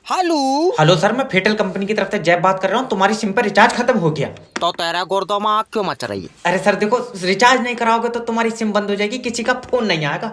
Hello. Hello sir, मैं फेटल company की तरफ से जैब बात कर रहा हूँ। तुम्हारी सिम पर रिचार्ज खत्म हो गया। तो तेरा गुर्दों में आग क्यों मच रही है? अरे सर देखो, रिचार्ज नहीं कराओगे तो तुम्हारी सिम बंद हो जाएगी, किसी का फोन नहीं आएगा।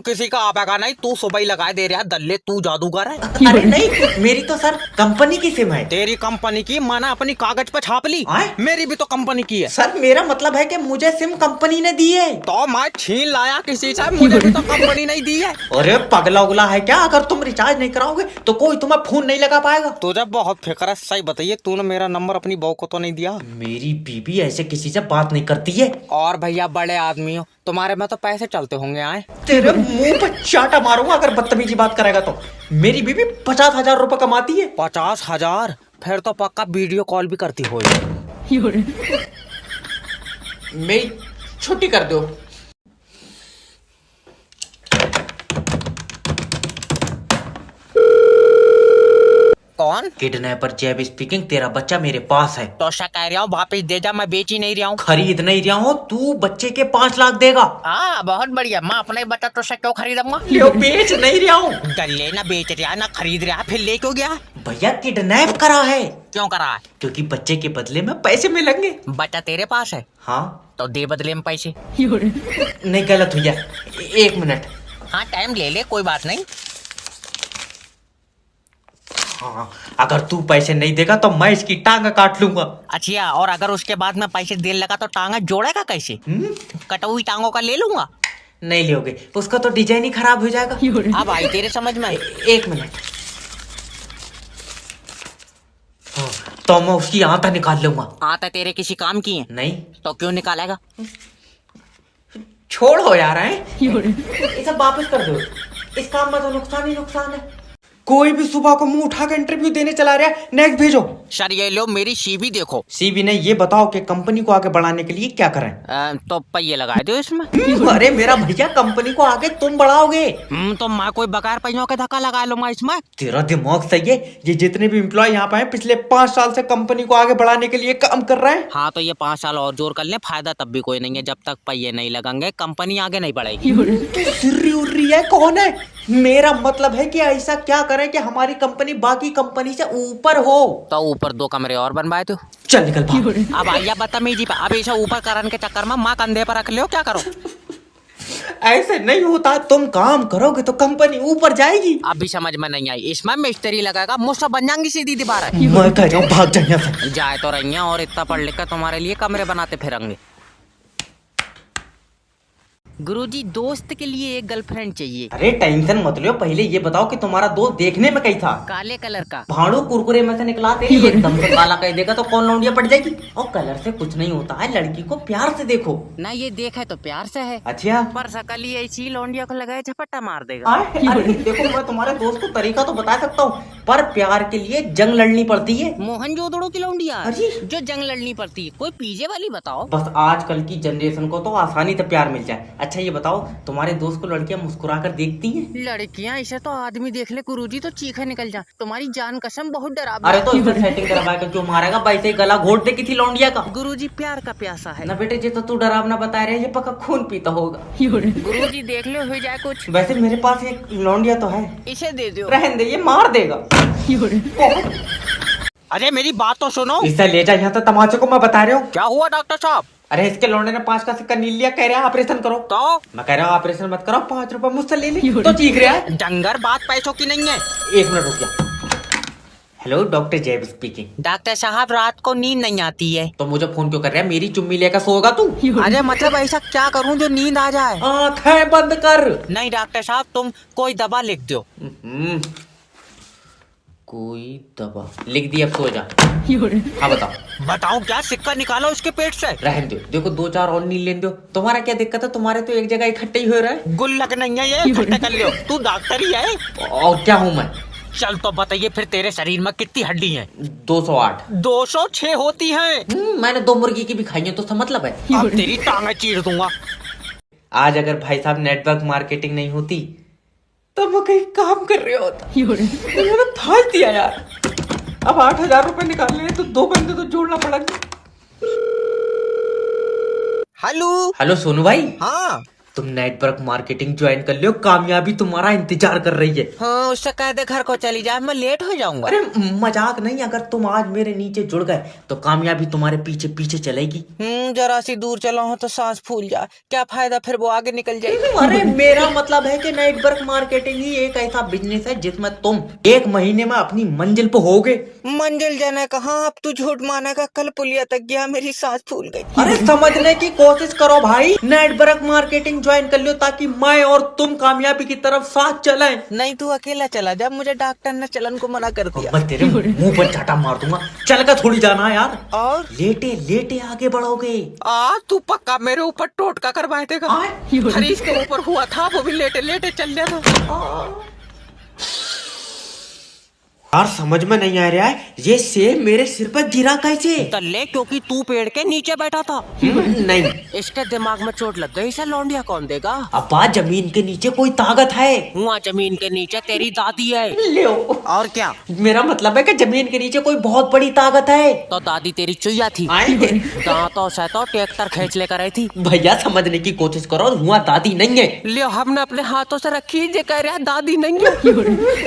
किसी का आपेगा नहीं। तू सुबह ही लगाए दे रहा दल्ले, तू जादूगर है। अरे नहीं, मेरी तो सर कंपनी की सिम है। तेरी कंपनी की मैंने अपनी कागज पे छाप ली। आए? मेरी भी तो कंपनी की है। सर मेरा मतलब है कि मुझे सिम कंपनी ने दी है। तो मैं छीन लाया किसी से, मुझे भी तो कंपनी नहीं दी है। अरे पगला उगला है क्या? अगर तुम रिचार्ज नहीं कराओगे तो कोई तुम्हें फोन नहीं लगा पाएगा। तुझे बहुत फिक्र है। सही बताइए, तूने मेरा नंबर अपनी बहू को तो नहीं दिया? मेरी बीबी ऐसे किसी से बात नहीं करती है। और भैया बड़े आदमी हो, तुम्हारे में तो पैसे चलते होंगे। आए तेरे मुंह पे चाटा मारूंगा अगर बदतमीजी बात करेगा तो। मेरी बीबी 50,000 रुपए कमाती है। 50,000? फिर तो पक्का वीडियो कॉल भी करती हो। मेरी छुट्टी कर दो। कौन? किडनैपर जैब स्पीकिंग। तेरा बच्चा मेरे पास है। तो क्या कह रहा हूँ, वापिस दे जा। मैं बेच ही नहीं रहा हूँ। खरीद नहीं रहा हूँ, तू बच्चे के 5 लाख देगा। हाँ बहुत बढ़िया। मैं अपने बच्चा तो से क्यों खरीदूंगा? ले बेच नहीं रहा हूँ। गले ना बेच रहा ना खरीद रहा, फिर ले क्यों गया? भैया किडनैप करा है। क्यों करा है? क्योंकि बच्चे के बदले में पैसे मिलेंगे। बच्चा तेरे पास है हाँ तो दे बदले में पैसे। नहीं, गलत हुआ। 1 मिनट। हाँ टाइम ले ले, कोई बात नहीं। हाँ, अगर तू पैसे नहीं देगा तो मैं इसकी टांग काट लूंगा। अच्छा, और अगर उसके बाद में पैसे देने लगा तो टांगा जोड़ेगा कैसे? कटा हुई टांगों का ले लूंगा। नहीं लोगे, उसका तो डिजाइन ही खराब हो जाएगा। अब आई तेरे समझ में? 1 मिनट। हाँ, तो मैं उसकी आंता निकाल लूंगा। आता तेरे किसी काम की है? नहीं। तो क्यों निकालेगा? छोड़ो यार, है इसे वापस कर दो। इस काम में तो नुकसान ही नुकसान है। कोई भी सुबह को मुंह उठा के इंटरव्यू देने चला रहा है। नेक्स्ट भेजो। सर ये लो मेरी सीवी देखो। सीबी ने ये बताओ कि कंपनी को आगे बढ़ाने के लिए क्या करें। तो पहिए लगाए दो इसमें। अरे मेरा भैया, कंपनी को आगे तुम बढ़ाओगे। तो मैं कोई बगैर पहियों के धक्का लगा लूंगा इसमें। तेरा दिमाग सही है। ये जितने भी एम्प्लॉय यहाँ पे हैं पिछले 5 साल से कंपनी को आगे बढ़ाने के लिए काम कर रहे हैं। हाँ तो ये 5 साल और जोर कर ले, फायदा तब भी कोई नहीं है। जब तक पहिए नहीं लगेंगे कंपनी आगे नहीं बढ़ेगी। तू सिर्री उर्री है? कौन है? मेरा मतलब है कि ऐसा क्या करें कि हमारी कंपनी बाकी कंपनी से ऊपर हो। तो ऊपर 2 कमरे और बनवाए दो। चल निकल भाग। अब आइया बदतमीजी पे। अब ऐसा ऊपर करने के चक्कर में माँ कंधे पर रख लियो, क्या करो? ऐसे नहीं होता। तुम काम करोगे तो कंपनी ऊपर जाएगी। अब भी समझ में नहीं आई। इसमें मिस्त्री लगाएगा, मुझसे बन जाएंगी सीधी दीवार। मैं कह रहा हूँ भाग जा यहाँ से। जाए तो रही हैं और इतना पढ़ लिख कर तुम्हारे लिए कमरे बनाते फिरेंगे। गुरुजी, दोस्त के लिए एक गर्लफ्रेंड चाहिए। अरे टेंशन मत लो, पहले ये बताओ कि तुम्हारा दोस्त देखने में कैसा? काले कलर का। भाड़ू कुरकुरे में से निकला तेरी एकदम से काला कह देगा तो कौन लौंडिया पड़ जाएगी। और कलर से कुछ नहीं होता है, लड़की को प्यार से देखो। ना ये देखा तो प्यार से है, अच्छा पर सकल ही ऐसी लौंडिया को लगाए झपट्टा मार देगा। अरे देखो, मैं तुम्हारे दोस्त को तरीका तो बता सकता हूँ, पर प्यार के लिए जंग लड़नी पड़ती है। मोहनजोदड़ो की लौंडिया अरे! जो जंग लड़नी पड़ती है, कोई पीजे वाली बताओ। बस आजकल की जनरेशन को तो आसानी से प्यार मिल जाए। अच्छा ये बताओ, तुम्हारे दोस्त को लड़कियां मुस्कुरा कर देखती हैं? लड़कियां इसे तो आदमी देख ले गुरुजी तो चीखे निकल जा। तुम्हारी जान कसम बहुत डरावनी। अरे तो इसे सेटिंग करवा के क्यों मारेगा? वैसे ही गला घोट दे किसी लौंडिया का। गुरुजी प्यार का प्यासा है ना बेटे, ये तो तू डरावना बता रहे, ये पक्का खून पीता होगा। गुरुजी देख लो हो जाए कुछ। वैसे मेरे पास एक लौंडिया तो है। इसे दे दो। रहने दे, ये मार देगा। अरे मेरी बात तो सुनो। इसे ले जा यहाँ, तो तमाचे को मैं बता रहा हूँ। क्या हुआ डॉक्टर साहब? अरे इसके लौंडे ने 5 का सिक्का नील लिया, कह रहा है ऑपरेशन करो। तो मैं कह रहा हूँ ऑपरेशन मत करो, 5 रुपए मुझसे ले ले। तो चीख रहा है। डंगर, बात पैसों की नहीं है। 1 मिनट रुक जा। हेलो, डॉक्टर जैब स्पीकिंग। डॉक्टर साहब रात को नींद नहीं आती है। तो मुझे फोन क्यों कर रहा है? मेरी चुम्मी लेकर सोएगा तू? अरे मतलब ऐसा क्या करूं जो नींद आ जाए? आंखें बंद कर। नहीं डॉक्टर साहब, तुम कोई दवा लिख दो। कोई दवा लिख दी, अब सो जा। हाँ बताओ। बताओ क्या? सिक्का निकालो उसके पेट से। रहने दो, देखो 2-4 और नील लेने दो। तुम्हारा क्या दिक्कत है? तुम्हारे तो एक जगह इकट्ठे ही हो रहा है। गुल्लक नहीं है ये, इकट्ठा कर लियो। तू डॉक्टर ही है। और क्या हूँ मैं? चल तो बताइए फिर, तेरे शरीर में कितनी हड्डी है? 208। 206 होती है। मैंने 2 मुर्गी की भी खाई है, तो उसका मतलब है। अब तेरी टांगे चीर दूंगा। आज अगर भाई साहब नेटवर्क मार्केटिंग नहीं होती तो मैं कहीं काम कर रहा होता। मैंने थाल दिया यार। अब 8,000 रुपए निकालने हैं तो 2 बंदे तो जोड़ना पड़ेगा। हेलो। हेलो सोनू भाई। हाँ तुम नेटवर्क मार्केटिंग ज्वाइन कर लो, कामयाबी तुम्हारा इंतजार कर रही है। हाँ उससे कह दे घर को चली जाए, मैं लेट हो जाऊंगा। अरे मजाक नहीं, अगर तुम आज मेरे नीचे जुड़ गए तो कामयाबी तुम्हारे पीछे पीछे चलेगी। जरा सी दूर चला हूँ तो सांस फूल जाए, क्या फायदा, फिर वो आगे निकल जाएगी। अरे मेरा मतलब है कि नेटवर्क मार्केटिंग ही एक ऐसा बिजनेस है जिसमें तुम 1 महीने में अपनी मंजिल पे होगे। मंजिल जाने कहाँ, अब तू झूठ मानेगा, कल पुलिया तक गया, मेरी सांस फूल गई। अरे समझने की कोशिश करो भाई, नेटवर्क मार्केटिंग ज्वाइन कर लो ताकि मैं और तुम कामयाबी की तरफ साथ चलें। नहीं तू अकेला चला जा, मुझे डॉक्टर ने चलन को मना कर दिया। मैं तेरे मुंह पर चाटा मार दूंगा, चल कर थोड़ी जाना है यार। और लेटे लेटे आगे बढ़ोगे। तू पक्का मेरे ऊपर टोटका करवाए देगा। हरीश के ऊपर हुआ था, वो भी लेटे लेटे चल गया था। यार समझ में नहीं आ रहा है, ये सेब मेरे सिर पर गिरा कैसे? तल्ले क्योंकि तू पेड़ के नीचे बैठा था। नहीं, इसके दिमाग में चोट लग गई, इसे लौंडिया कौन देगा। अब्बा जमीन के नीचे कोई ताकत है। हुआ जमीन के नीचे तेरी दादी है। ले और क्या, मेरा मतलब है कि जमीन के नीचे कोई बहुत बड़ी ताकत है। तो दादी तेरी चुईया थी, दांतों से तो ट्रैक्टर खींच लेकर आई थी। भैया समझने की कोशिश करो, हुआ दादी नहीं है। ले हमने अपने हाथों से रखी, ये कह रहा है दादी नहीं है।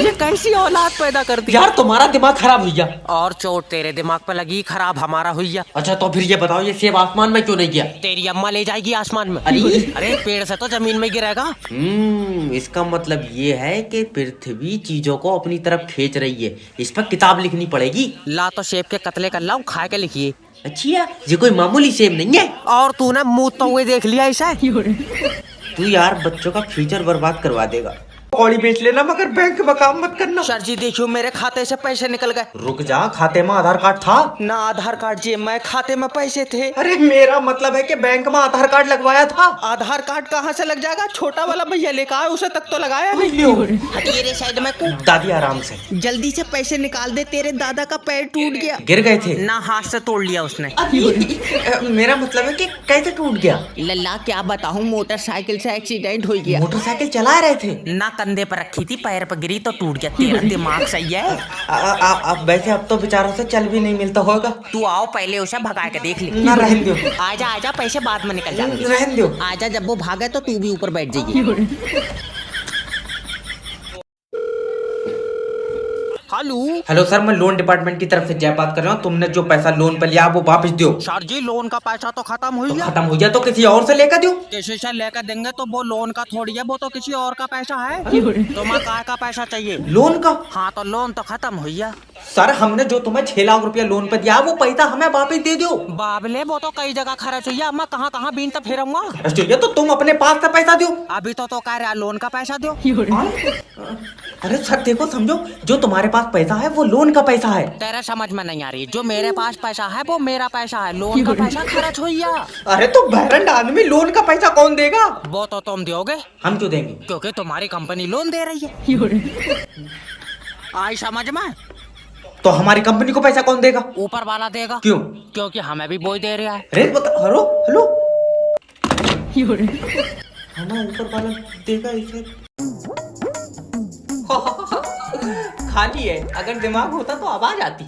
ये कैसी औलाद पैदा कर दी। यार तुम्हारा दिमाग खराब हुई गया। और चोट तेरे दिमाग पे लगी, खराब हमारा हुई। अच्छा तो फिर ये बताओ, ये सेब आसमान में क्यों नहीं गया? तेरी अम्मा ले जाएगी आसमान में। अरे पेड़ से तो जमीन में गिरेगा। इसका मतलब ये है कि पृथ्वी चीजों को अपनी तरफ खींच रही है। इस पर किताब लिखनी पड़ेगी। ला तो सेब के कतले कर लाऊं, खा के लिखिए। अच्छा ये कोई मामूली सेब नहीं है। और तूने मुँह हुए देख लिया ऐसा। तू यार बच्चों का फ्यूचर बर्बाद करवा देगा। कौड़ी बेच लेना मगर बैंक में काम मत करना। सर जी देखियो, मेरे खाते से पैसे निकल गए। रुक जा, खाते में आधार कार्ड था ना? आधार कार्ड जी, मैं खाते में पैसे थे। अरे मेरा मतलब है कि बैंक में आधार कार्ड लगवाया था। आधार कार्ड कहाँ से लग जाएगा, छोटा वाला भैया लेकर आए, उसे तक तो लगाया नहीं। तेरे साइड में दादी आराम से, जल्दी से पैसे निकाल दे, तेरे दादा का पैर टूट गया। गिर गए थे ना, हाथ से तोड़ लिया उसने। मेरा मतलब है कि कैसे टूट गया? लल्ला क्या बताऊं, मोटरसाइकिल से एक्सीडेंट हो गया। मोटरसाइकिल चला रहे थे ना, कंधे पर रखी थी, पैर पर गिरी तो टूट गया। तेरा दिमाग सही है। अब वैसे अब तो बेचारों से चल भी नहीं मिलता होगा। तू आओ पहले उसे भगा के देख ले। ना रहने दो। आजा आजा, पैसे बाद में निकल जाएंगे। रहने दो। आजा, जब वो भागे तो तू भी ऊपर बैठ जाएगी। हेलो सर, मैं लोन डिपार्टमेंट की तरफ से जय बात कर रहा हूँ। तुमने जो पैसा लोन पे लिया वो वापस दो। सर जी लोन का पैसा तो खत्म हो गया। खत्म हो गया तो किसी और से लेकर दो। किसी से लेकर देंगे तो वो लोन का थोड़ी है, वो तो किसी और का पैसा है। तुम्हें काय का पैसा चाहिए? लोन का? हाँ तो लोन तो खत्म हो गया। सर हमने जो तुम्हें 6 लाख रुपया लोन पे दिया वो पैसा हमें वापस दे दो। बाबले वो तो कई जगह खर्च हुई, मैं कहाँ कहाँ बीनता फिरूंगा। चाहिए तो तुम अपने पास से पैसा दो। अभी तो कह रहा लोन का पैसा दो। अरे सर देखो, समझो, जो तुम्हारे पास पैसा है वो लोन का पैसा है। तेरा समझ में नहीं आ रही, जो मेरे पास पैसा है वो मेरा पैसा है, लोन का पैसा खर्च हो गया। अरे तो बहरन आदमी, लोन का पैसा कौन देगा? वो तो तुम दोगे। हम क्यों देंगे? क्योंकि तुम्हारी कंपनी लोन दे रही है। आई समझ में? तो हमारी कंपनी को पैसा कौन देगा? ऊपर वाला देगा। क्यों? क्योंकि हमें भी बोझ दे रहा है। अरे बता, हेलो हेलो, हमें ऊपर वाला देगा इसे। खाली है, अगर दिमाग होता तो आवाज आती।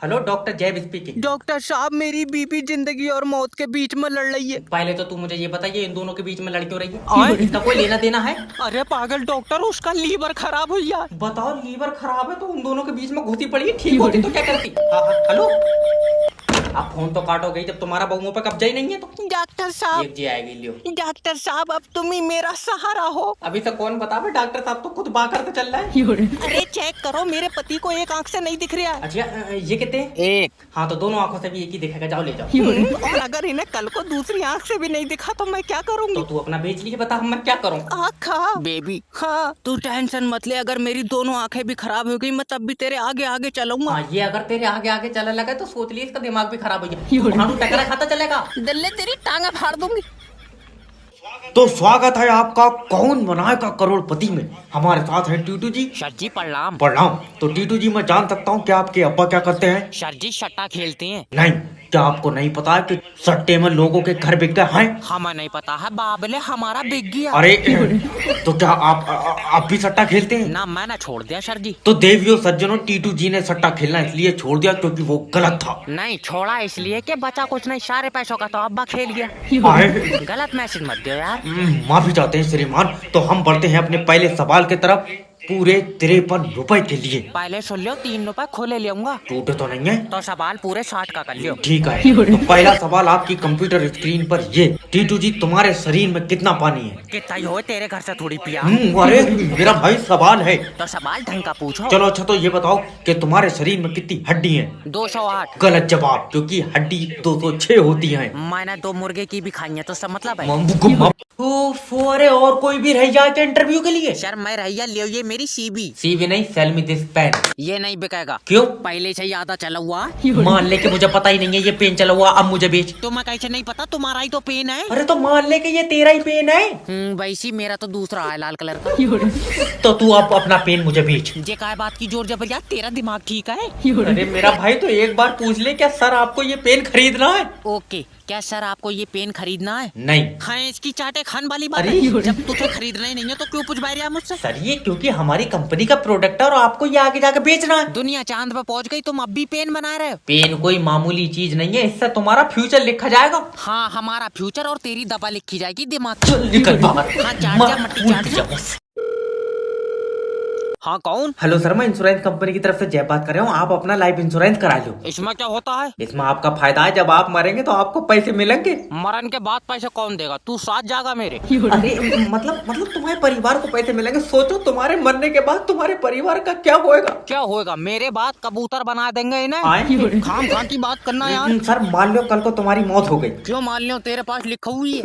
हेलो डॉक्टर जैब स्पीकिंग। डॉक्टर साहब, मेरी बीबी जिंदगी और मौत के बीच में लड़ रही है। पहले तो तू मुझे ये बताइए, इन दोनों के बीच में लड़ क्यों रही है? इसका कोई लेना देना है? अरे पागल डॉक्टर, उसका लीवर खराब हो गया। बताओ, लीवर खराब है तो उन दोनों के बीच में घुसी पड़ी है, ठीक होती तो क्या करती? हेलो, आप फोन तो काटोगे जब तुम्हारा बहुओं पे कब्जा ही नहीं है तो। डॉक्टर साहब, एक जी आएगी, लियो। डॉक्टर साहब, अब तुम ही मेरा सहारा हो। अभी तक कौन बतावे, डॉक्टर साहब तो खुद बाकर तो चल रहा है। अरे चेक करो, मेरे पति को एक आंख से नहीं दिख रहा है। अच्छा ये कितने? एक। हाँ तो दोनों आंखों से भी एक ही दिखेगा, जाओ ले जाओ। और अगर इन्हें कल को दूसरी आंख से भी नहीं दिखा तो मैं क्या करूँगी? तो तू अपना बेच लीजिए, बता हम मैं क्या करूँ? आँखा बेबी, हाँ तू टेंशन मत ले, अगर मेरी दोनों आंखें भी खराब हो गई मैं तब भी तेरे आगे आगे चलूंगा। हाँ, ये अगर तेरे आगे आगे चलने लगा तो सोच लिए इसका दिमाग भी खराब हो गया। टकरा खाता चलेगा, दल्ले तेरी टांगा फाड़ दूंगी। तो स्वागत है आपका कौन बनाएगा करोड़पति में। हमारे साथ है टीटू जी। सर जी प्रणाम। प्रणाम। तो टीटू जी, मैं जान सकता हूँ कि आपके अब्बा क्या करते हैं? सर जी सट्टा खेलते हैं। नहीं, क्या आपको नहीं पता है कि सट्टे में लोगों के घर बिक गए हैं? हमें नहीं पता है बाबले, हमारा बिक गया। अरे तो क्या आप भी सट्टा खेलते हैं? ना मैंने छोड़ दिया सर जी। तो देवियों सज्जनों, टीटू जी ने सट्टा खेलना इसलिए छोड़ दिया क्योंकि वो गलत था। नहीं छोड़ा इसलिए कि बचा कुछ नहीं, सारे पैसों का तो अब्बा खेल गया। गलत मैसेज मत दो यार। माफी चाहते हैं श्रीमान। तो हम बढ़ते हैं अपने पहले सवाल की तरफ। पूरे 53 रुपए के लिए। पहले सुन लो, 3 रुपए खोले लेऊंगा। टूटे तो नहीं है? तो सवाल पूरे 60 का कर लियो। ठीक है। तो पहला सवाल आपकी कंप्यूटर स्क्रीन पर ये। टीटू जी, तुम्हारे शरीर में कितना पानी है? कितना ही हो, तेरे घर से थोड़ी पिया। अरे मेरा भाई सवाल है। तो सवाल ढंग का पूछो। चलो अच्छा, तो ये बताओ कि तुम्हारे शरीर में कितनी हड्डी है? 208। गलत जवाब, क्योंकि हड्डी 206 होती है। मैंने 2 मुर्गे की भी खाई है, तो सब मतलब है। अरे और कोई भी रह जाए क्या इंटरव्यू के लिए? सर मैं रहिया लियो, ये मेरी सीबी। सीवी नहीं, सेल मी दिस पेन। ये नहीं बिकेगा। क्यों? पहले से आधा चला हुआ। मान ले कि मुझे पता ही नहीं है ये पेन चला हुआ, अब मुझे बेच। तुम्हें कैसे नहीं पता? तुम्हारा ही तो पेन है। अरे तो मान ले कि ये तेरा ही पेन है। वैसी मेरा तो दूसरा है, लाल कलर का। तो तू अब अपना पेन मुझे बेच। जे काय बात की जोर जबरिया, तेरा दिमाग ठीक है? अरे मेरा भाई तो एक बार पूछ ले, क्या सर आपको ये पेन खरीदना है? ओके, क्या सर आपको ये पेन खरीदना है? नहीं। हाँ, इसकी चाटे खान वाली बात अरे है। जब तुझे खरीदना ही नहीं है तो क्यों पूछ रहा मुझसे? सर ये क्योंकि हमारी कंपनी का प्रोडक्ट है और आपको ये आगे जाके बेचना है। दुनिया चांद पे पहुंच गई, तुम अब भी पेन बना रहे हो? पेन कोई मामूली चीज नहीं है, इससे तुम्हारा फ्यूचर लिखा जाएगा। हाँ, हमारा फ्यूचर और तेरी दबा लिखी जाएगी दिमाग। चल निकल बाहर। हाँ, चाट जा, मट्टी चाट जा। हाँ कौन? हेलो सर, मैं इंश्योरेंस कंपनी की तरफ से जय बात कर रहा हूँ। आप अपना लाइफ इंश्योरेंस करा लो। इसमें क्या होता है? इसमें आपका फायदा है, जब आप मरेंगे तो आपको पैसे मिलेंगे। मरण के बाद पैसे कौन देगा? तू साथ जाएगा मेरे? अरे मतलब तुम्हारे परिवार को पैसे मिलेंगे। सोचो तुम्हारे मरने के बाद तुम्हारे परिवार का क्या होएगा? क्या होएगा? मेरे बाद कबूतर बना देंगे इन्हें। खाम खां की बात करना यार। सर मान लो कल को तुम्हारी मौत हो गई। क्यों मान लो? तेरे पास लिखा हुई है।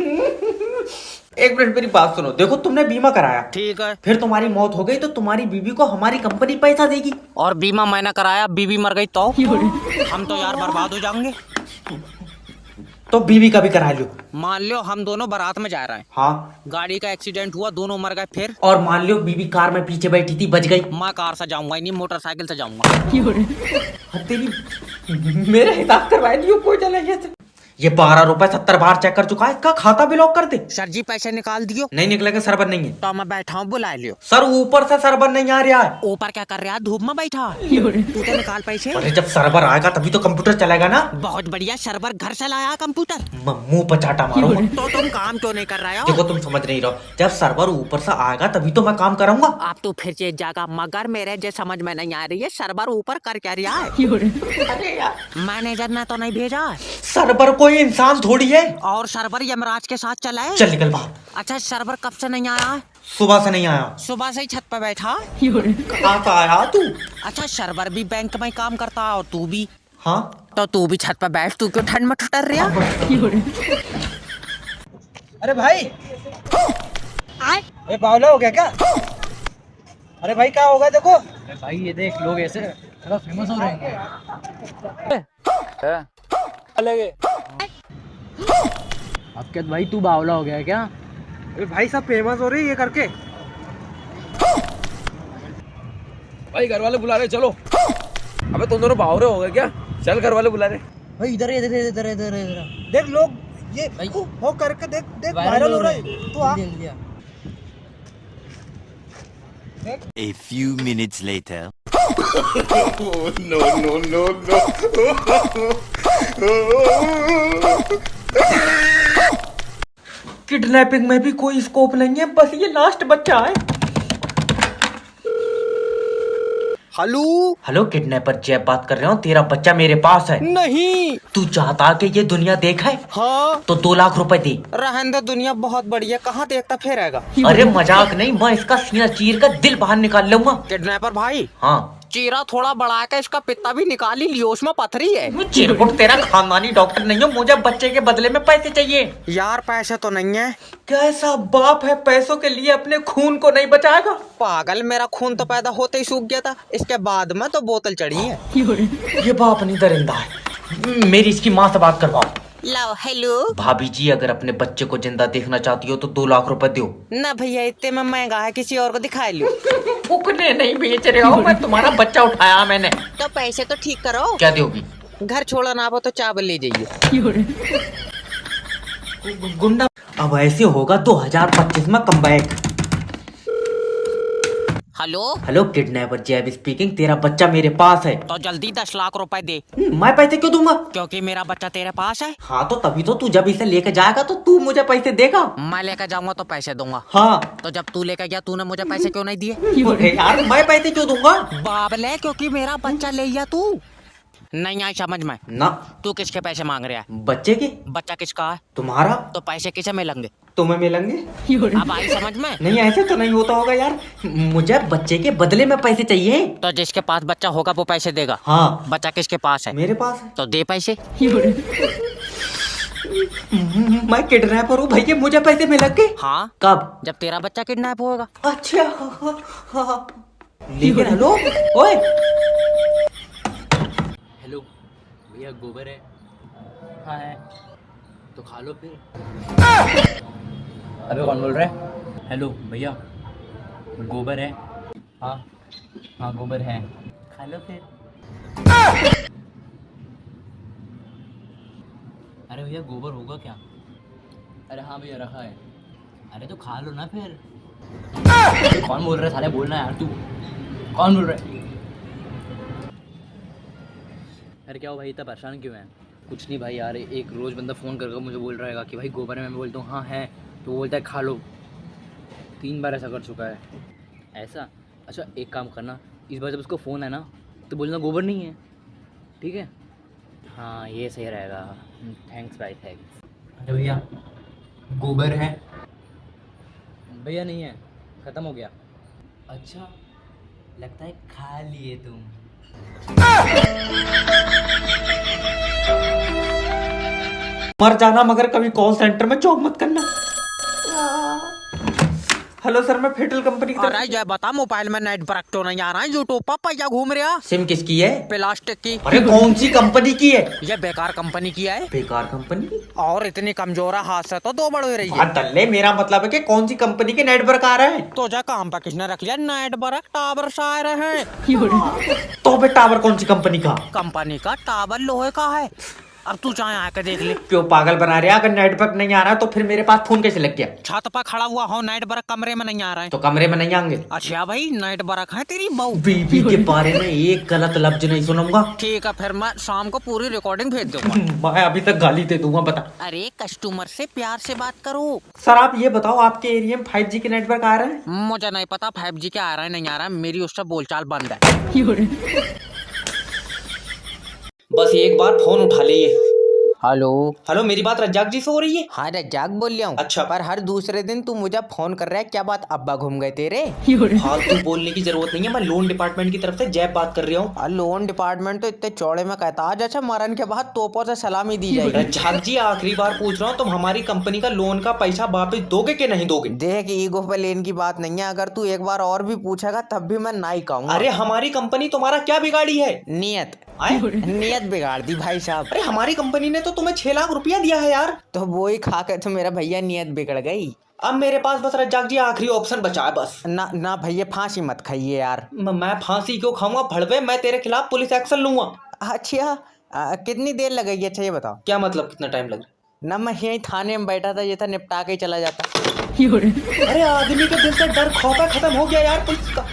एक मिनट मेरी बात सुनो। देखो तुमने बीमा कराया, ठीक है। फिर तुम्हारी मौत हो गई तो तुम्हारी बीवी को हमारी कंपनी पैसा देगी। और बीमा मैंने कराया, बीवी मर गई तो हम तो यार बर्बाद हो जाएंगे। तो बीवी का भी करा लो। मान लो हम दोनों बारात में जा रहे हैं। हाँ। गाड़ी का एक्सीडेंट हुआ, दोनों मर गए। फिर? और मान लो बीवी कार में पीछे बैठी थी, बच गई। मैं कार से जाऊंगा नहीं, मोटरसाइकिल से जाऊंगा। तेरी मेरे हिसाब करवाए दियो कोई चले। ये 12 रुपए 70 बार चेक कर चुका है, इसका खाता भी लॉक कर दे। सर जी पैसे निकाल दियो। नहीं निकलेगा, सर्वर नहीं है। तो मैं बैठा हूँ, बुला लियो। सर ऊपर से सर्वर नहीं आ रहा है। ऊपर क्या कर रहा है? धूप में बैठा। तू तो निकाल पैसे। अरे जब सर्वर आएगा तभी तो कंप्यूटर चलेगा ना। बहुत बढ़िया, सर्वर घर से लाया कंप्यूटर। मुंह पर चाटा मारो। तो तुम काम क्यों नहीं कर रहे हो? देखो तुम समझ नहीं रहो, जब सर्वर ऊपर से आएगा तभी तो मैं काम करूंगा। आप तो फिर चेक जागा, मगर मेरे जो समझ में नहीं आ रही है, सर्वर ऊपर कर क्या रहा है? अरे यार, मैनेजर ने तो नहीं भेजा? सर्वर कोई इंसान थोड़ी है। और सर्वर यमराज के साथ चला है। चल निकल बाहर। अच्छा, सर्वर कब से नहीं आया? सुबह से नहीं आया। सुबह से ही छत पे बैठा। कहाँ से आया तू? अच्छा, सर्वर भी बैंक में काम करता है और तू भी? हाँ। तो तू भी छत पे बैठ, तू क्यों ठंड में ठुटर रहा? अरे भाई, ये बावला हो गया क्या? अरे भाई क्या होगा? देखो भाई, ये देख लोग ऐसे थोड़ा फेमस हो रहे हैं। अब क्या भाई, तू बावला हो गया क्या? अरे भाई सब फेमस हो रही है ये करके। भाई घर वाले बुला रहे, चलो। अबे तुम दोनों बावरे हो गए क्या? चल घर वाले बुला रहे। भाई इधर इधर इधर इधर इधर देख, लोग ये हो करके देख देख वायरल हो रहा है। तो आ A few minutes later. Kidnapping में भी कोई स्कोप नहीं है, बस ये लास्ट बच्चा है। हेलो किडनैपर, जय बात कर रहा हूँ। तेरा बच्चा मेरे पास है। नहीं। तू चाहता कि ये दुनिया देखे? हाँ। तो 2 लाख रुपए दे। रहने दे, दुनिया बहुत बढ़िया, कहाँ देखता फिरेगा? अरे मजाक नहीं, मैं इसका सीना चीर कर दिल बाहर निकाल लूंगा। किडनैपर भाई, हाँ। चीरा थोड़ा बढ़ा के इसका पित्ता भी निकाल ही लियो, उसमें पथरी है। चिरकुट तेरा खानदानी डॉक्टर नहीं हो, मुझे बच्चे के बदले में पैसे चाहिए। यार पैसे तो नहीं है। कैसा बाप है पैसों के लिए अपने खून को नहीं बचाएगा? पागल, मेरा खून तो पैदा होते ही सूख गया था, इसके बाद में तो बोतल चढ़ी है। ये बाप नहीं दरिंदा है। मेरी इसकी माँ से बात करवाओ। लो, हेलो भाभी जी, अगर अपने बच्चे को जिंदा देखना चाहती हो तो 2 लाख रुपए दो। ना भैया, इतने में महंगा है, किसी और को दिखा लो। फुकने नहीं बेच रहे हो, मैं तुम्हारा बच्चा उठाया मैंने। तो पैसे तो ठीक करो। क्या दोगी? घर छोड़ना आप तो चावल ले जाइए। गुंडा अब ऐसे होगा 2025 में कमबैक। हेलो हेलो किडनैपर जैब स्पीकिंग। तेरा बच्चा मेरे पास है। तो जल्दी 10 लाख रुपए दे। मैं पैसे क्यों दूंगा? क्योंकि मेरा बच्चा तेरे पास है। हाँ तो तभी तो तू जब इसे लेके जाएगा तो तू मुझे पैसे देगा। मैं लेकर जाऊंगा तो पैसे दूंगा। हाँ तो जब तू लेकर गया तूने मुझे पैसे क्यों नहीं दिए? अरे यार मैं पैसे क्यों दूंगा? बाबले क्योंकि मेरा बच्चा ले गया तू। नहीं आई समझ में। ना तू किसके पैसे मांग रहा है? बच्चे के। बच्चा किसका है? तुम्हारा। तो पैसे किसे मिलेंगे? तुम्हें मिलेंगे। अब आई समझ में? नहीं ऐसे तो नहीं होता होगा यार। मुझे बच्चे के बदले में पैसे चाहिए। तो जिसके पास बच्चा होगा वो पैसे देगा। हाँ बच्चा किसके पास है? मेरे पास है। तो दे पैसे। मैं किडनैपर हूँ भैया, मुझे पैसे मिलेंगे। हाँ कब? जब तेरा बच्चा किडनैप होगा। अच्छा हाँ। लेकिन हेलो ओए। हेलो भैया गोबर है? हाँ है। तो खा लो फिर। अबे कौन बोल रहा है? हेलो भैया गोबर है? हाँ हाँ गोबर है। खा लो फिर। अरे भैया गोबर होगा क्या? अरे हाँ भैया रखा है। अरे तो खा लो ना फिर। कौन बोल रहा है साले? बोलना यार तू। कौन बोल रहा है? अरे क्या हो भाई, इतना परेशान क्यों है? कुछ नहीं भाई यार, एक रोज़ बंदा फ़ोन करके मुझे बोल रहेगा कि भाई गोबर है। मैं बोलता हूँ हाँ है, तो वो बोलता है खा लो। 3 बार ऐसा कर चुका है। ऐसा? अच्छा एक काम करना, इस बार जब उसको फ़ोन है ना तो बोलना गोबर नहीं है, ठीक है? हाँ ये सही रहेगा। थैंक्स भाई थैंक्स। अरे भैया गोबर है? भैया नहीं है, ख़त्म हो गया। अच्छा लगता है खा लिए तुम। मर जाना मगर कभी कॉल सेंटर में जॉब मत करना। हेलो सर, मैं फेडरल कंपनी की अरे जय बता, मोबाइल में नेट वर्क तो नहीं आ रहा है? यूट्यूब पर पहिया घूम रहा। सिम किसकी है? प्लास्टिक की। अरे कौन सी कंपनी की है? ये बेकार कंपनी की है। बेकार कंपनी? और इतनी कमजोर है, हाथ से तो 2 बड़ हो रही है। बात तल्ले, मेरा मतलब है कि कौन सी कंपनी के नेटवर्क आ रहे हैं? तो जा काम पर किसने रख लिया? नेट वर्क टावर से आ रहे हैं। तो बे टावर कौन सी कंपनी का? कंपनी का टावर लोहे का है। अब तू चाहे आकर देख ले। क्यों पागल बना रहे? अगर नेटवर्क नहीं आ रहा तो फिर मेरे पास फोन कैसे लग गया? छत पर खड़ा हुआ हो, नेट वर्क कमरे में नहीं आ रहा है। तो कमरे में नहीं आएंगे? अच्छा भाई नेट वर्क है तेरी बहू। बीबी के बारे में एक गलत लफ्ज नहीं सुनूंगा। ठीक है फिर मैं शाम को पूरी रिकॉर्डिंग भेज दूंगा। मैं अभी तक गाली दे दूंगा। बता। अरे कस्टमर से प्यार से बात करो। सर आप ये बताओ, आपके एरिया में 5G के नेटवर्क आ रहे हैं? मुझे नहीं पता 5G क्या आ रहा है नहीं आ रहा है, मेरी उससे बोलचाल बंद है। बस एक बार फोन उठा ले। हेलो हेलो, मेरी बात रज्जाक जी से हो रही है? हाँ रज्जाक बोल रहा हूँ। अच्छा। पर हर दूसरे दिन तू मुझे फोन कर रहा है, क्या बात? अब्बा घूम गए तेरे? फालतू बोलने की जरूरत नहीं है। मैं लोन डिपार्टमेंट की तरफ से जैब बात कर रहा हूँ। लोन डिपार्टमेंट तो इतने चौड़े में कहता आज अच्छा मरण के बाद तोपों से सलामी दी जाएगी। रज्जाक जी आखिरी बार पूछ रहा हूँ, तुम हमारी कंपनी का लोन का पैसा वापस दोगे कि नहीं दोगे? देख ईगो पे लेन की बात नहीं है, अगर तू एक बार और भी पूछेगा तब भी मैं नहीं कहूँगा। अरे हमारी कंपनी तुम्हारा क्या बिगाड़ी है? नियत आए? नियत बिगाड़ दी भाई साहब। अरे हमारी कंपनी ने तो तुम्हें 6 लाख रुपया दिया है यार। तो वो ही खा के तो मेरा भैया नियत बिगड़ गई। अब मेरे पास बस रज्जाक जी आखिरी ऑप्शन बचा है बस। ना ना भैया फांसी मत खाइए यार। मैं फांसी क्यों खाऊंगा भड़वे? मैं तेरे खिलाफ पुलिस एक्शन लूंगा। अच्छा कितनी देर लगेगी? अच्छा ये बताओ। क्या मतलब कितना टाइम लग रहा ना मैं यहीं थाने में बैठा था, ये था निपटा के ही चला जाता। है? अरे आदमी के दिल से डर खौफ खत्म हो गया यार पुलिस का।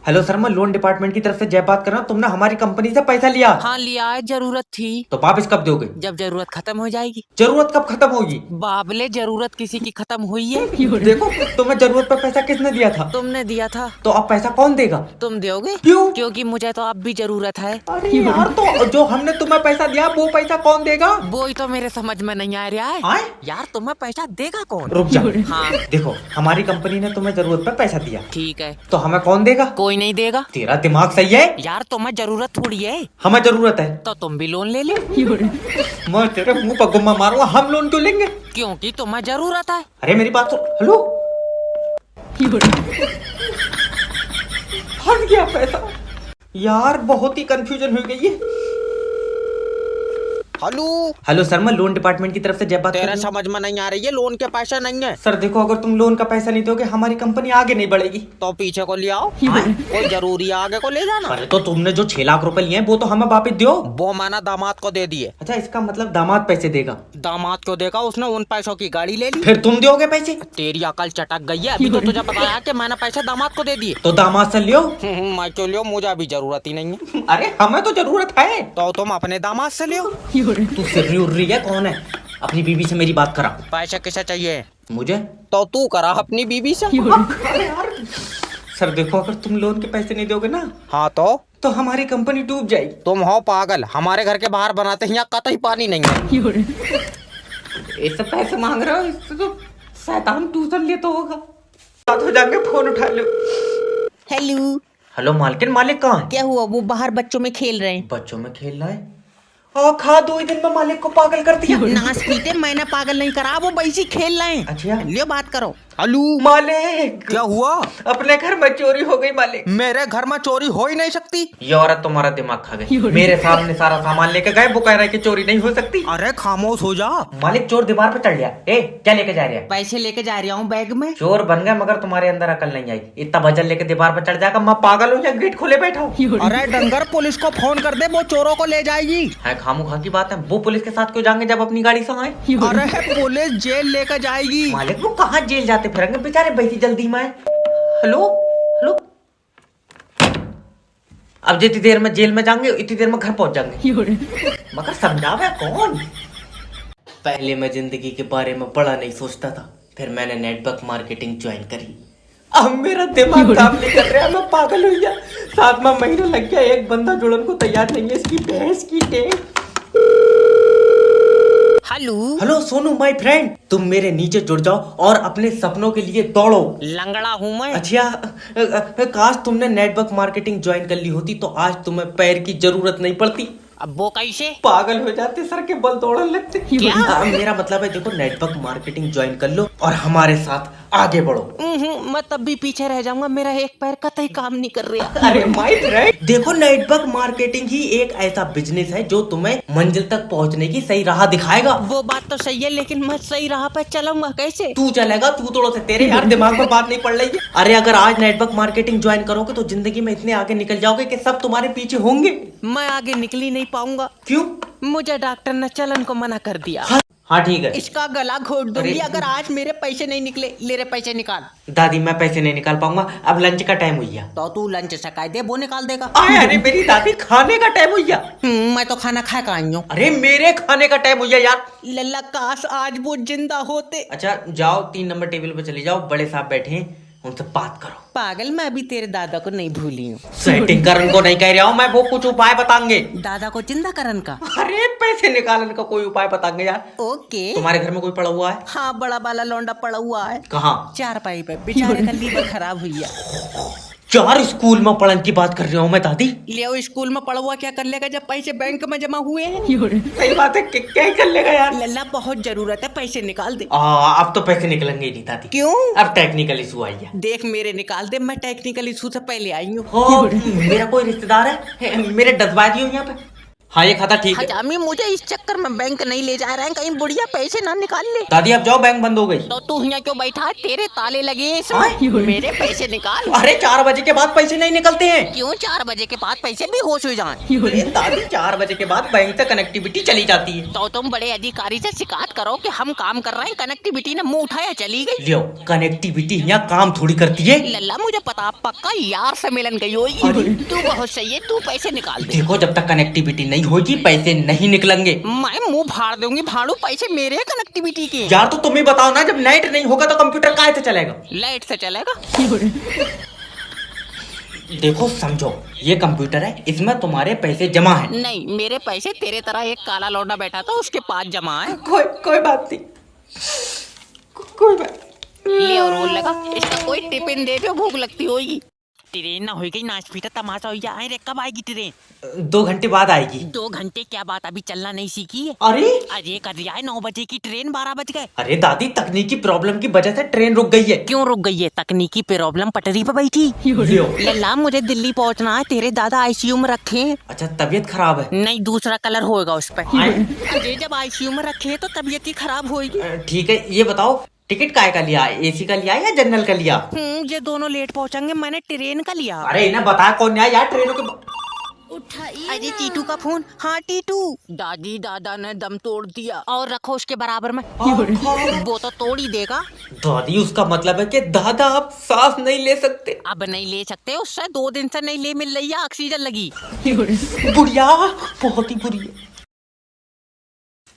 हेलो सर, मैं लोन डिपार्टमेंट की तरफ से जय बात कर रहा हूँ। तुमने हमारी कंपनी से पैसा लिया? हाँ लिया है, जरूरत थी। तो वापस कब दोगे? जब जरूरत खत्म हो जाएगी। जरूरत कब खत्म होगी? बाबले जरूरत किसी की खत्म हुई है? देखो तुम्हें जरूरत पर पैसा किसने दिया था? तुमने दिया था। तो अब पैसा कौन देगा? तुम दोगे? क्यों? क्योंकि मुझे तो अब भी जरूरत है। अरे यार, तो जो हमने तुम्हें पैसा दिया वो पैसा कौन देगा? वो ही तो मेरे समझ में नहीं आ रहा है। आए? यार तुम्हें पैसा देगा कौन? रुक जा। हाँ देखो हमारी कंपनी ने तुम्हें जरूरत पर पैसा दिया, ठीक है। तो हमें कौन देगा? कोई नहीं देगा। तेरा दिमाग सही है? यार तुम्हें जरूरत थोड़ी है। हमें जरूरत है तो तुम भी लोन ले लो। मैं तेरे मुंह पर गुम्मा मारूंगा। हम लोन क्यों लेंगे? क्योंकि तुम्हें जरूरत है। अरे मेरी बात तो हेलो, फंस गया पैसा यार। बहुत ही कंफ्यूजन हो गई है। हेलो हेलो सर, मैं लोन डिपार्टमेंट की तरफ से जय बात कर तेरा रहा हूँ। समझ में नहीं आ रही है, लोन के पैसा नहीं है सर देखो, अगर तुम लोन का पैसा नहीं दोगे हमारी कंपनी आगे नहीं बढ़ेगी। तो पीछे को ले आओ। कोई जरूरी है आगे को ले जाना? अरे तो तुमने जो 6 लाख रुपए लिए हैं वो तो हमें वापस दो। वो माना दामाद को दे दिए। अच्छा, इसका मतलब दामाद पैसे देगा? दामाद को देगा, उसने उन पैसों की गाड़ी ले ली। फिर तुम दोगे पैसे? तेरी अकल चटक गई है, अभी तो तुझे बताया कि मैंने पैसे दामाद को दे दिए। तो दामाद से लियो। मैं क्यों लियो, मुझे अभी जरूरत ही नहीं है। अरे हमें तो जरूरत है। तो तुम अपने दामाद से लियो। तू सिर्री उर्री है, कौन है? अपनी बीवी से मेरी बात करा। पैसे किसे चाहिए? मुझे। तो तू करा अपनी बीवी से। अरे यार सर देखो, अगर तुम लोन के पैसे नहीं दोगे ना हाँ तो हमारी कंपनी डूब जाएगी। तुम हो पागल, हमारे घर के बाहर बनाते हैं, यहाँ कतई पानी नहीं है। ऐसे पैसे मांग रहे हो, इससे तो शैतान ट्यूशन ले तो होगा। साथ हो जाएंगे, फोन उठा लो। हेलो, हेलो मालकिन, मालिक कहाँ है? क्या हुआ? वो बाहर बच्चों में खेल रहे हैं। बच्चों में खेल रहा है। खा 2 ही दिन में मालिक को पागल कर दिया। नाच पीते, मैंने पागल नहीं करा, वो वैसे खेल रहे हैं। अच्छा लियो बात करो। हेलो मालिक, क्या हुआ? अपने घर में चोरी हो गई मालिक। मेरे घर में चोरी हो ही नहीं सकती। ये औरत तुम्हारा दिमाग खा गई। मेरे सामने सारा सामान लेके गए, वो कह रहा है कि चोरी नहीं हो सकती। अरे खामोश हो जा। मालिक चोर दीवार पे चढ़ गया। ए क्या लेके जा रहे हैं? पैसे लेके जा रहा हूँ बैग में। चोर बन गए मगर तुम्हारे अंदर अकल नहीं आई। इतना वजन लेके दीवार पे चढ़ जाएगा, मैं पागल हूँ या गेट खोले बैठा हूँ? अरे डंगर, पुलिस को फोन कर दे, वो चोरों को ले जाएगी। है खामो खा की बात है। वो पुलिस के साथ क्यों जाएंगे जब अपनी गाड़ी से आए? अरे पुलिस जेल लेकर जाएगी। मालिक वो कहाँ जेल जाते फिरेंगे बेचारे, बैठी जल्दी में। हेलो हेलो, अब जितनी देर में जेल में जाएंगे इतनी देर में घर पहुंच जाएंगे। मगर समझावे कौन? पहले मैं जिंदगी के बारे में बड़ा नहीं सोचता था, फिर मैंने नेटवर्क मार्केटिंग ज्वाइन करी। अब मेरा दिमाग काम नहीं कर रहा, मैं पागल हो गया। 7 महीना लग गया, एक बंदा जुड़न को तैयार नहीं है। इसकी भैंस की टेक। Hello hello Sonu my friend, तुम मेरे नीचे जुड़ जाओ और अपने सपनों के लिए दौड़ो। लंगड़ा हूँ मैं। अच्छा, काश तुमने नेटवर्क मार्केटिंग ज्वाइन कर ली होती तो आज तुम्हें पैर की जरूरत नहीं पड़ती। अब वो कैसे? पागल हो जाते, सर के बल दौड़ने लगते। क्या? मेरा मतलब है देखो, नेटवर्क मार्केटिंग ज्वाइन कर लो और हमारे साथ आगे बढ़ो। मैं तब भी पीछे रह जाऊंगा, मेरा एक पैर कतई काम नहीं कर रहा। अरे माय फ्रेंड, देखो नेटवर्क मार्केटिंग ही एक ऐसा बिजनेस है जो तुम्हें मंजिल तक पहुंचने की सही राह दिखाएगा। वो बात तो सही है, लेकिन मैं सही राह पे चलूंगा कैसे? तू चलेगा तू तोड़ो से, तेरे यार दिमाग में बात नहीं पड़ रही है। अरे अगर आज नेटवर्क मार्केटिंग ज्वाइन करोगे तो जिंदगी में इतने आगे निकल जाओगे कि सब तुम्हारे पीछे होंगे। मैं आगे निकल ही नहीं पाऊंगा। क्यों? मुझे डॉक्टर ने चलन को मना कर दिया। हाँ ठीक है। इसका गला घोट दूंगी अगर आज मेरे पैसे नहीं निकले। ले रे पैसे निकाल। दादी मैं पैसे नहीं निकाल पाऊंगा, अब लंच का टाइम हुई है। तो तू लंच सकाई दे, वो निकाल देगा। अरे मेरी दादी, खाने का टाइम हुई है। मैं तो खाना खा का आई हूँ। अरे मेरे खाने का टाइम हुई है यार। लल्ला काश आज वो जिंदा होते। अच्छा जाओ, 3 नंबर टेबल पे चले जाओ, बड़े साहब बैठे हैं, उनसे बात करो। पागल, मैं अभी तेरे दादा को नहीं भूली हूँ। सेटिंग करन को नहीं कह रहा हूँ मैं, वो कुछ उपाय बताएंगे। दादा को जिंदा करन का? अरे पैसे निकालने का कोई उपाय बताएंगे यार। ओके। तुम्हारे घर में कोई पड़ा हुआ है? हाँ, बड़ा वाला लौंडा पड़ा हुआ है। कहाँ? 4 पाई पे, बेचारे का लीवर खराब हुई है। 4 स्कूल में पढ़ने की बात कर रही हूँ मैं दादी। ले स्कूल में पड़ा हुआ क्या कर लेगा जब पैसे बैंक में जमा हुए हैं? सही बात है, क्या कर लेगा यार। लल्ला बहुत जरूरत है, पैसे निकाल दे। अब तो पैसे निकलेंगे ही नहीं दादी। क्यों? अब टेक्निकल इशू आई है। देख मेरे निकाल दे, मैं टेक्निकल इशू से पहले आई हूँ। मेरा कोई रिश्तेदार है, मेरे डसबाजी हो यहाँ पे। हाँ ये खाता ठीक है। हजामी, मुझे इस चक्कर में बैंक नहीं ले जा रहे हैं, कहीं बुढ़िया पैसे ना निकाल ले। दादी अब जाओ, बैंक बंद हो गई। तो तू यहाँ क्यों बैठा है? तेरे ताले लगे हैं इसमें। मेरे पैसे निकाल। अरे 4 बजे के बाद पैसे नहीं निकलते हैं। क्यों? 4 बजे के बाद पैसे भी होश हो जाएं। अरे दादी 4 बजे के बाद बैंक से कनेक्टिविटी चली जाती है। तो तुम बड़े अधिकारी से शिकायत करो कि हम काम कर रहे हैं, कनेक्टिविटी ने मुंह उठाया चली गई। लियो, कनेक्टिविटी यहाँ काम थोड़ी करती है। लल्ला मुझे पता, पक्का यार से मिलन गई होगी। तू बहुत सही है, तू पैसे निकाल दे। देखो जब तक कनेक्टिविटी नहीं होगी पैसे नहीं निकलेंगे। मैं मुंह फाड़ दूंगी भाड़ू, पैसे मेरे कनेक्टिविटी के। यार तो तुम ही बताओ ना, जब नेट नहीं होगा तो कंप्यूटर काहे से चलेगा? लाइट से चलेगा। देखो समझो, ये कंप्यूटर है, इसमें तुम्हारे पैसे जमा है। नहीं, मेरे पैसे तेरे तरह एक काला लौंडा बैठा था उसके पास जमा है। कोई बात नहीं, कोई बात। ले और रोल लगा, इसका कोई टिफिन दे दो, भूख लगती होगी। ट्रेन ना हो गई नाच पीटा तमाशा हो गया। अरे कब आएगी ट्रेन? 2 घंटे बाद आएगी। 2 घंटे क्या बात, अभी चलना नहीं सीखी है? अरे अरे कर दिया है 9 बजे की ट्रेन, 12 बज गए। अरे दादी, तकनीकी प्रॉब्लम की वजह से ट्रेन रुक गई है। क्यों रुक गई है? तकनीकी प्रॉब्लम, पटरी पे बैठी। लो। लल्ला मुझे दिल्ली पहुंचना है, तेरे दादा आईसीयू में रखे हैं। अच्छा, तबीयत खराब है? नहीं, दूसरा कलर होएगा उस पे। अरे जब आईसीयू में रखे हैं तो तबीयत ही खराब होएगी। ठीक है, ये बताओ टिकट काय का लिया? एसी का लिया या जनरल का लिया? ये दोनों लेट पहुंचेंगे, मैंने ट्रेन का लिया। अरे इन्हें बता कौन आया यार ट्रेनों के। अरे टीटू का फोन। हाँ टीटू, दादी दादा ने दम तोड़ दिया। और रखो उसके बराबर में। वो तो तोड़ ही देगा। दादी, उसका मतलब है कि दादा आप सांस नहीं ले सकते? अब नहीं ले सकते, उससे 2 दिन से नहीं ले मिल रही है, ऑक्सीजन लगी। बुढ़िया बहुत ही बुरी है।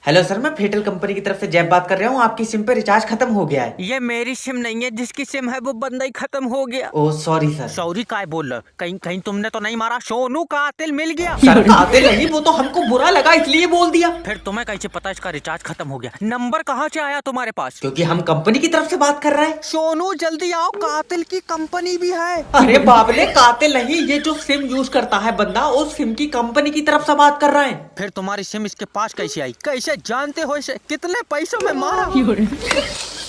हेलो सर, मैं फेटल कंपनी की तरफ से जैब बात कर रहा हूँ। आपकी सिम पे रिचार्ज खत्म हो गया है। ये मेरी सिम नहीं है, जिसकी सिम है वो बंदा ही खत्म हो गया। Oh sorry sir. सॉरी काय बोल रहे हो? कहीं कहीं तुमने तो नहीं मारा? सोनू कातिल मिल गया। सर कातिल नहीं, वो तो हमको बुरा लगा इसलिए बोल दिया। फिर तुम्हें कैसे पता इसका रिचार्ज खत्म हो गया? नंबर कहाँ से आया तुम्हारे पास? क्योंकि हम कंपनी की तरफ से बात कर रहे हैं। सोनू जल्दी आओ, कातिल की कंपनी भी है। अरे बाबले, कातिल नहीं, ये जो सिम यूज करता है बंदा, उस सिम की कंपनी की तरफ से बात कर रहे हैं। फिर तुम्हारी सिम इसके पास कैसे आई? कैसे जानते हो इसे? कितने पैसों में मारा?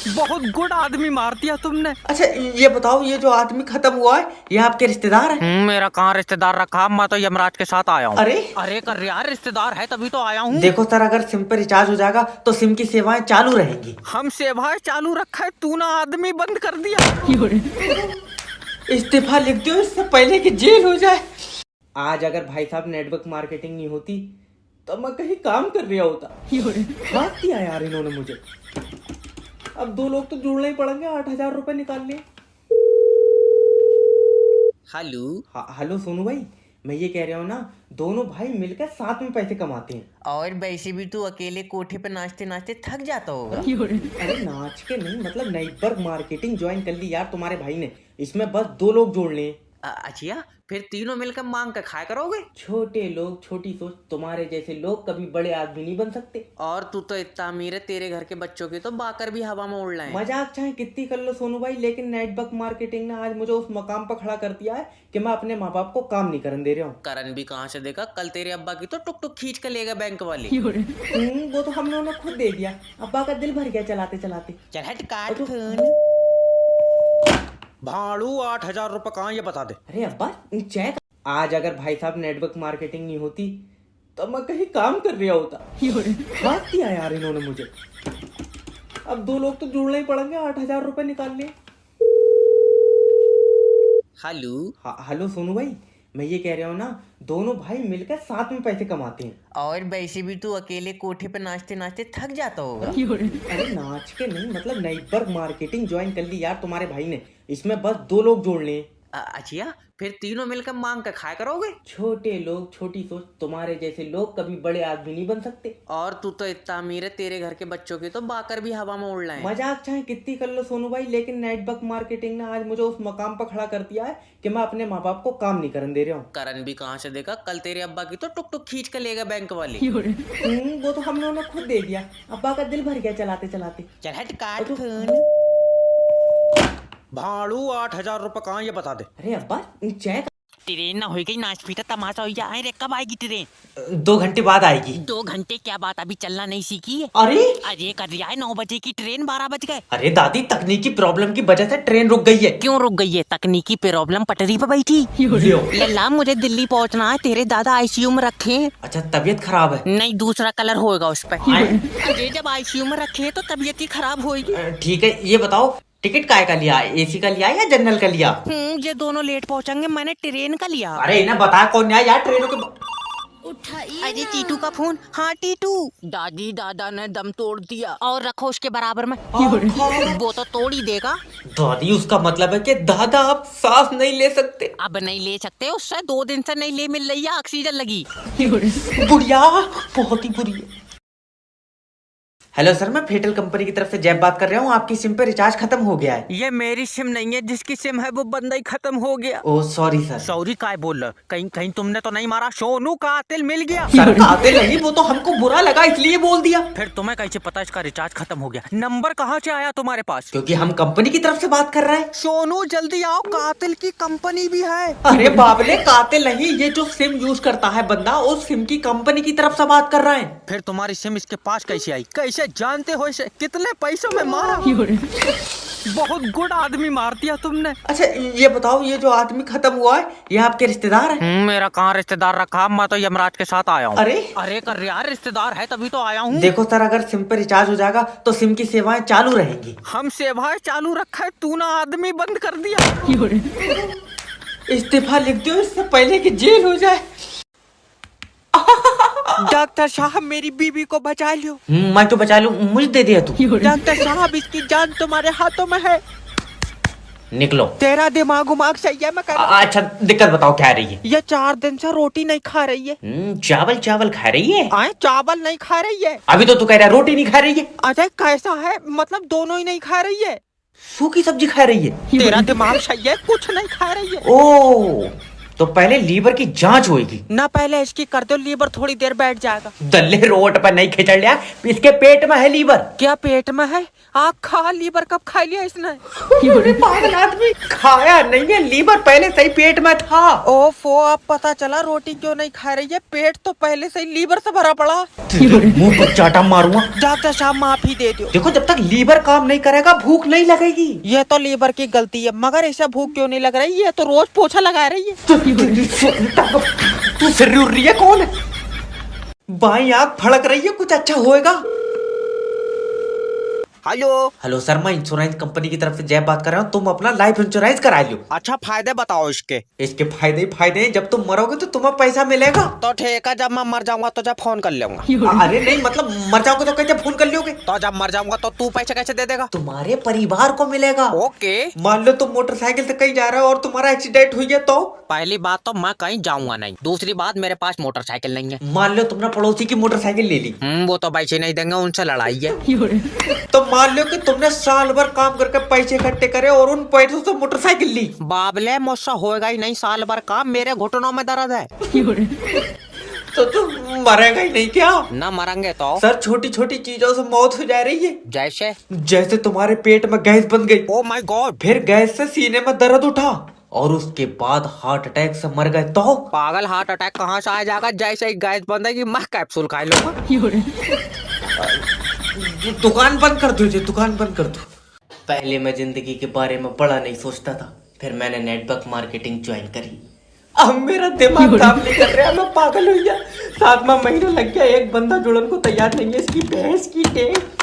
बहुत गुड आदमी मार दिया तुमने। अच्छा ये बताओ, ये जो आदमी खत्म हुआ है, ये आपके रिश्तेदार है? मेरा कहाँ रिश्तेदार रखा, मैं तो यमराज के साथ आया हूँ। अरे अरे कर यार, रिश्तेदार है तभी तो आया हूँ। देखो सर, अगर सिम पे रिचार्ज हो जाएगा तो सिम की सेवाएं चालू रहेंगी। हम सेवाएं चालू रखा है, तू ना आदमी बंद कर दिया। इस्तीफा लिख दो इससे पहले कि जेल हो जाए। आज अगर भाई साहब नेटवर्क मार्केटिंग नहीं होती तो मैं कहीं काम कर रहा होता। बात किया यार इन्होंने मुझे। अब 2 लोग तो जुड़ना ही पड़ेंगे, 8,000 रुपए निकाल लिए। हेलो। हेलो सोनू भाई, मैं ये कह रहा हूँ ना, दोनों भाई मिलकर साथ में पैसे कमाते हैं। और वैसे भी तू अकेले कोठे पे नाचते नाचते थक जाता होगा। अरे नाच के नहीं, मतलब नेटवर्क मार्केटिंग ज्वाइन कर ली यार तुम्हारे भाई ने। इसमें बस 2 लोग जोड़ने हैं। अच्छा, फिर तीनों मिलकर मांग कर खाया करोगे? छोटे लोग, छोटी सोच। तुम्हारे जैसे लोग कभी बड़े आदमी नहीं बन सकते। और तू तो इतना अमीर है, तेरे घर के बच्चों की तो बाकर भी हवा में उड़ रहे हैं। मजाक चाहे कितनी कर लो सोनू भाई, लेकिन नेटवर्क मार्केटिंग ने आज मुझे उस मकाम पर खड़ा कर दिया है कि मैं अपने माँ बाप को काम नहीं करने दे रहा हूँ। करण भी कहाँ से देगा? कल तेरे अब्बा की तो टुक टुक खींच कर लेगा बैंक वाले। वो तो हम लोगों ने खुद दे दिया। अब्बा का दिल भर गया चलाते चलाते। चल हट, काट फोन। भाड़ू 8,000 रुपए कहाँ, ये बता दे। अरे अब्बा चेक। आज अगर भाई साहब नेटवर्क मार्केटिंग नहीं होती तो मैं कहीं काम कर रहा होता। बात किया यार इन्होंने मुझे। अब 2 लोग तो जुड़ना ही पड़ेंगे, 8,000 रुपए निकाल लिए। हेलो। हेलो सोनू भाई, मैं ये कह रहा हूँ ना, दोनों भाई मिलकर साथ में पैसे कमाते हैं। और वैसे भी तू अकेले कोठे पे नाचते नाचते थक जाता होगा। अरे नाच के नहीं, मतलब नेटवर्क मार्केटिंग ज्वाइन कर ली यार तुम्हारे भाई ने। इसमें बस 2 लोग जोड़ने हैं। अच्छा, फिर तीनों मिलकर मांग कर खाया करोगे? छोटे लोग, छोटी सोच। तुम्हारे जैसे लोग कभी बड़े आदमी नहीं बन सकते। और तू तो इतना अमीर है, तेरे घर के बच्चों की तो बाकर भी हवा में उड़ रहे हैं। मजाक चाहे कितनी कर लो सोनू भाई, लेकिन नेटवर्क मार्केटिंग ने आज मुझे उस मकाम पर खड़ा कर दिया है कि मैं अपने माँ बाप को काम नहीं करने दे रहा हूँ। करण भी कहाँ से देगा? कल तेरे अब्बा की तो टुक टुक खींच कर लेगा बैंक वाले। वो तो हम लोगों ने खुद दे दिया। अब्बा का दिल भर गया चलाते चलाते। चल हट, काट फोन। भाड़ू 8,000 रुपए कहाँ, ये बता दे। अरे अब्बा चेक। ट्रेन ना हो गई नाच पीटा तमाशा हो गया। अरे कब आएगी ट्रेन? 2 घंटे बाद आएगी। 2 घंटे क्या बात, अभी चलना नहीं सीखी है? अरे अरे कर दिया है 9 बजे की ट्रेन, 12 बज गए। अरे दादी, तकनीकी प्रॉब्लम की वजह से ट्रेन रुक गई है। क्यों रुक गई है? तकनीकी प्रॉब्लम, पटरी पे बैठी। लो। लल्ला मुझे दिल्ली पहुंचना है, तेरे दादा आईसीयू में रखे हैं। अच्छा, तबीयत खराब है? नहीं, दूसरा कलर होएगा उस पे। अरे जब आईसीयू में रखे हैं तो तबीयत ही खराब होएगी। ठीक है, ये बताओ टिकट काय का लिया? एसी का लिया या जनरल का लिया? ये दोनों लेट पहुंचेंगे, मैंने ट्रेन का लिया। अरे इन्हें बता कौन आया यार ट्रेनों के। अरे टीटू का फोन। हाँ टीटू, दादी दादा ने दम तोड़ दिया। और रखो उसके बराबर में। वो तो तोड़ ही देगा। दादी, उसका मतलब है कि दादा आप सांस नहीं ले सकते? अब नहीं ले सकते, उससे 2 दिन से नहीं ले मिल रही है, ऑक्सीजन लगी। बुढ़िया बहुत ही बुरी है। हेलो सर, मैं फेटल कंपनी की तरफ से जैब बात कर रहा हूँ। आपकी सिम पे रिचार्ज खत्म हो गया है। ये मेरी सिम नहीं है, जिसकी सिम है वो बंदा ही खत्म हो गया। Oh sorry sir. सॉरी काय बोल रहे हो? कहीं कहीं तुमने तो नहीं मारा? सोनू कातिल मिल गया। सर कातिल नहीं, वो तो हमको बुरा लगा इसलिए बोल दिया। फिर तुम्हें कैसे पता इसका रिचार्ज खत्म हो गया? नंबर कहाँ से आया तुम्हारे पास? क्योंकि हम कंपनी की तरफ से बात कर रहे हैं। सोनू जल्दी आओ, कातिल की कंपनी भी है। अरे बाबले, कातिल नहीं, ये जो सिम यूज करता है बंदा, उस सिम की कंपनी की तरफ से बात कर रहे हैं। फिर तुम्हारी सिम इसके पास कैसे आई? कैसे जानते हो इसे? कितने पैसों में मारा? बहुत गुड आदमी मार दिया तुमने। अच्छा ये बताओ, ये जो आदमी खत्म हुआ है, ये आपके रिश्तेदार है? मेरा कहाँ रिश्तेदार रखा, मैं तो यमराज के साथ आया हूँ। अरे अरे कर यार, रिश्तेदार है तभी तो आया हूँ। देखो सर, अगर सिम पे रिचार्ज हो जाएगा तो सिम की सेवाएं चालू रहेंगी। हम सेवाएं चालू रखा है, तू ना आदमी बंद कर दिया। इस्तीफा लिख दो इससे पहले कि जेल हो जाए। डॉक्टर साहब, मेरी बीवी को बचा लियो। मैं तो बचा लूं, मुझे दे दिया तू। डॉक्टर साहब, इसकी जान तुम्हारे हाथों में है। निकलो। तेरा दिमाग उमाग सही है? मैं अच्छा दिक्कत बताओ क्या रही है? ये 4 दिन से रोटी नहीं खा रही है। चावल चावल खा रही है? आए चावल नहीं खा रही है। अभी तो तू कह रहा है रोटी नहीं खा रही है। अरे कैसा है, मतलब दोनों ही नहीं खा रही है। सूखी सब्जी खा रही है? तेरा दिमाग सही है, कुछ नहीं खा रही है। ओ, तो पहले लीवर की जांच होगी ना, पहले इसकी कर दो, लीवर थोड़ी देर बैठ जाएगा। दल्ले रोड पर नहीं खिंचड़ लिया, इसके पेट में है लीवर। क्या पेट में है? आग खा, लीवर कब खा लिया इसने? पागल आदमी, खाया नहीं है, लीवर पहले से ही पेट में था। ओफो, अब पता चला रोटी क्यों नहीं खा रही है। पेट तो पहले से ही लीवर से भरा पड़ा। मुंह पर चाटा मारूंगा। डॉक्टर साहब माफी दे दो। देखो, जब तक लीवर काम नहीं करेगा भूख नहीं लगेगी। ये तो लीवर की गलती है, मगर इसे भूख क्यों नहीं लग रही? ये तो रोज पोछा लगा रही है। तू सिर उड़ रही है? कौन है? बाई आंख फड़क रही है, कुछ अच्छा होएगा। हेलो। हेलो सर, मैं इंश्योरेंस कंपनी की तरफ से जय बात कर रहा हूँ। तुम अपना लाइफ इंश्योरेंस करा लो। अच्छा, फायदे बताओ इसके। इसके फायदे ही फायदे हैं, जब तुम मरोगे तो तुम्हें पैसा मिलेगा। तो ठीक है, जब मैं मर जाऊंगा तो जब फोन कर लूंगा। अरे नहीं, मतलब मर जाओगे तो कैसे फोन कर लोगे? तो जब मर जाऊंगा तो तू पैसे कैसे दे देगा? तुम्हारे परिवार को मिलेगा। ओके। मान लो तुम मोटरसाइकिल से कहीं जा रहे हो और तुम्हारा एक्सीडेंट हुई है तो? पहली बात तो मैं कहीं जाऊंगा नहीं, दूसरी बात मेरे पास मोटरसाइकिल नहीं है। मान लो तुमने पड़ोसी की मोटरसाइकिल ले ली। वो तो पैसे नहीं देंगे, उनसे लड़ाई है। तो मान लो कि तुमने साल भर काम करके पैसे इकट्ठे करे और उन पैसों से मोटरसाइकिल ली। बाबले, मुझसे होएगा ही नहीं साल भर काम, मेरे घुटनों में दर्द है। तो तुम मरेगा ही नहीं क्या? न मरेंगे तो? सर, छोटी छोटी चीजों से मौत हो जा रही है। जैसे? जैसे तुम्हारे पेट में गैस बन गई। Oh my God. फिर गैस से सीने में दर्द उठा और उसके बाद हार्ट अटैक से मर गए तो? पागल, हार्ट अटैक कहाँ से आ जाएगा? जैसे ही गैस बंदेगी मैं कैप्सूल खा लूंगा। दुकान बंद कर दो, दुकान बंद कर दो। पहले मैं जिंदगी के बारे में बड़ा नहीं सोचता था, फिर मैंने नेटवर्क मार्केटिंग ज्वाइन करी। अब मेरा दिमाग काम नहीं कर रहा, मैं पागल हो गया। 7वां महीना लग गया, एक बंदा जुड़न को तैयार नहीं है। इसकी भैंस की tape.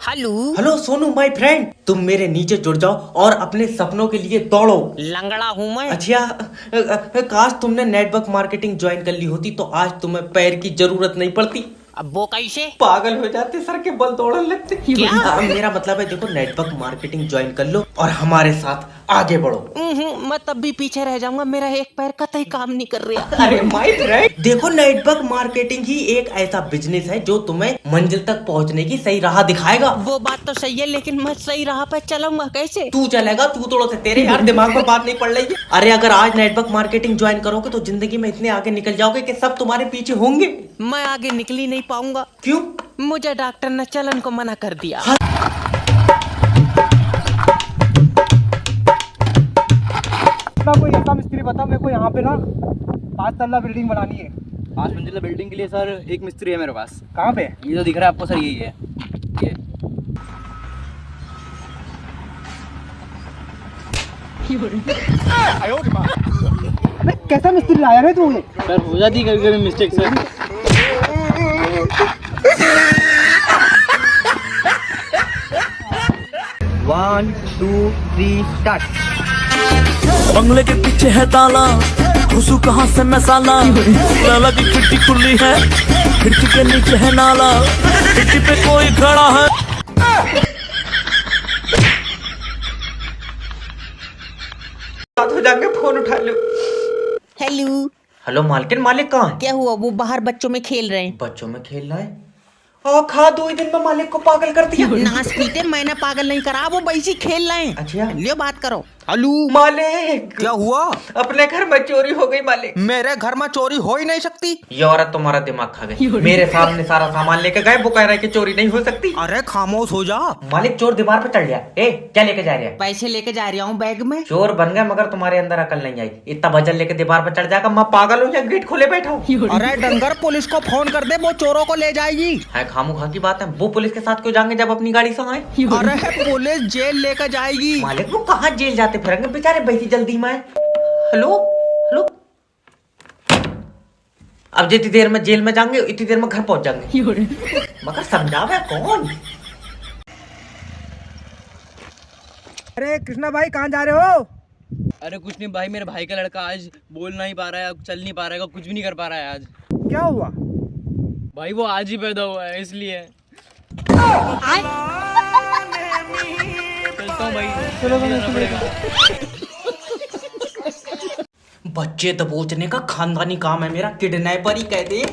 Hello. Hello Sonu my friend, तुम मेरे नीचे जुड़ जाओ और अपने सपनों के लिए दौड़ो। लंगड़ा हूँ मैं। अच्छा, काश तुमने नेटवर्क मार्केटिंग ज्वाइन कर ली होती तो आज तुम्हें पैर की जरूरत नहीं पड़ती। अब वो कैसे? पागल हो जाते, सर के बल दौड़ने लगते। क्या? मेरा मतलब है, देखो नेटवर्क मार्केटिंग ज्वाइन कर लो और हमारे साथ आगे बढ़ो। मैं तब भी पीछे रह जाऊंगा, मेरा एक पैर कतई काम नहीं कर रहा। अरे माय फ्रेंड, देखो नेटवर्क मार्केटिंग ही एक ऐसा बिजनेस है जो तुम्हें मंजिल तक पहुंचने की सही राह दिखाएगा। वो बात तो सही है, लेकिन मैं सही राह पे चलूंगा कैसे? तू चलेगा, तू तोड़ो से तेरे यार दिमाग में बात नहीं पड़ रही है। अरे अगर आज नेटवर्क मार्केटिंग ज्वाइन करोगे तो जिंदगी में इतने आगे निकल जाओगे कि सब तुम्हारे पीछे होंगे। मैं आगे निकल ही नहीं पाऊंगा। क्यों? मुझे डॉक्टर ने चलन को मना कर दिया। कोई ऐसा मिस्त्री बता मेरे को, यहाँ पे ना 5 तल्ला बिल्डिंग बनानी है। 5 मंजिला बिल्डिंग के लिए सर एक मिस्त्री है मेरे पास। कहाँ पे? ये जो दिख रहा है आपको सर, यही है ये। अबे कैसा मिस्त्री लाया है तू? सर हो जाती कभी कभी mistake sir. One two three start. बंगले के पीछे है ताला, घुसू कहाँ से मैं साला। लाला की खिड़की खुली है, खिड़की के नीचे है नाला, खिड़की पे कोई खड़ा है। हो जाके फोन उठा लो। हेलो। हेलो मालकिन, मालिक कहाँ है? क्या हुआ? वो बाहर बच्चों में खेल रहे हैं। बच्चों में खेल रहा है? और खा 2 ही दिन में मालिक को पागल कर दिया। नाश पीते मैंने पागल नहीं करा, वो वैसे खेल रहे हैं। अच्छा लियो बात करो। हेलो, मालिक, क्या हुआ? अपने घर में चोरी हो गई मालिक। मेरे घर में चोरी हो ही नहीं सकती। ये औरत तुम्हारा दिमाग खा गई। मेरे सामने सारा सामान लेके गए, वो कह रहा है कि चोरी नहीं हो सकती। अरे खामोश हो जा। मालिक चोर दीवार पे चढ़ गया। ए क्या लेके जा रहे हैं? पैसे लेके जा रहा हूँ बैग में। चोर बन गए मगर तुम्हारे अंदर अकल नहीं आई। इतना वजन लेके दीवार पे चढ़ जाएगा, मैं पागल हूँ या गेट खोले बैठा हूँ? अरे डंगर, पुलिस को फोन कर दे, वो चोरों को ले जाएगी। है खामोखा की बात है। वो पुलिस के साथ क्यों जाएंगे जब अपनी गाड़ी से आए? अरे पुलिस जेल लेकर जाएगी। मालिक वो कहाँ जेल जाते फिरेंगे बेचारे, बैठी जल्दी में। हेलो हेलो, अब जितनी देर में जेल में जाएंगे इतनी देर में घर पहुंच जाएंगे। मगर समझावे कौन? अरे कृष्णा भाई, कहाँ जा रहे हो? अरे कुछ नहीं भाई, मेरे भाई का लड़का आज बोल नहीं पा रहा है, चल नहीं पा रहा है, कुछ भी नहीं कर पा रहा है आज। क्या हुआ? भाई वो आज ही पैदा हुआ है इसलिए। चलता हूँ भाई, जाना पड़ेगा। बच्चे दबोचने का खानदानी काम है मेरा, किडनैपर ही कहते हैं।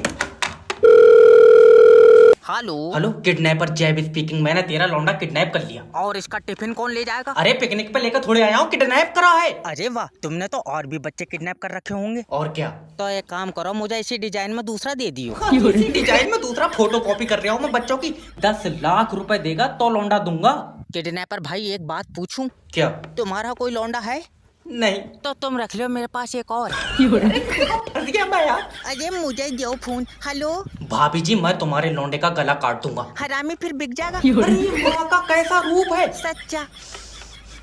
हेलो हेलो, किडनैपर जैब स्पीकिंग। मैंने तेरा लौंडा किडनैप कर लिया। और इसका टिफिन कौन ले जाएगा? अरे पिकनिक पे लेकर थोड़े आया हूँ, किडनैप करा है। अरे वाह, तुमने तो और भी बच्चे किडनैप कर रखे होंगे। और क्या? तो एक काम करो, मुझे इसी डिजाइन में दूसरा दे दियो। इसी डिजाइन में दूसरा फोटो कॉपी कर रहा हूँ मैं बच्चों की। 10 लाख रुपए देगा तो लौंडा दूंगा। किडनैपर भाई, एक बात पूछूं? क्या? तुम्हारा कोई लौंडा है? नहीं। तो तुम रख लो, मेरे पास एक और। फंस गया मैं यार। अरे मुझे दो फोन। हेलो भाभी जी, मैं तुम्हारे लौंडे का गला काट दूंगा। हरामी, फिर बिक जाएगा। अरे ये माँ का कैसा रूप है। सच्चा।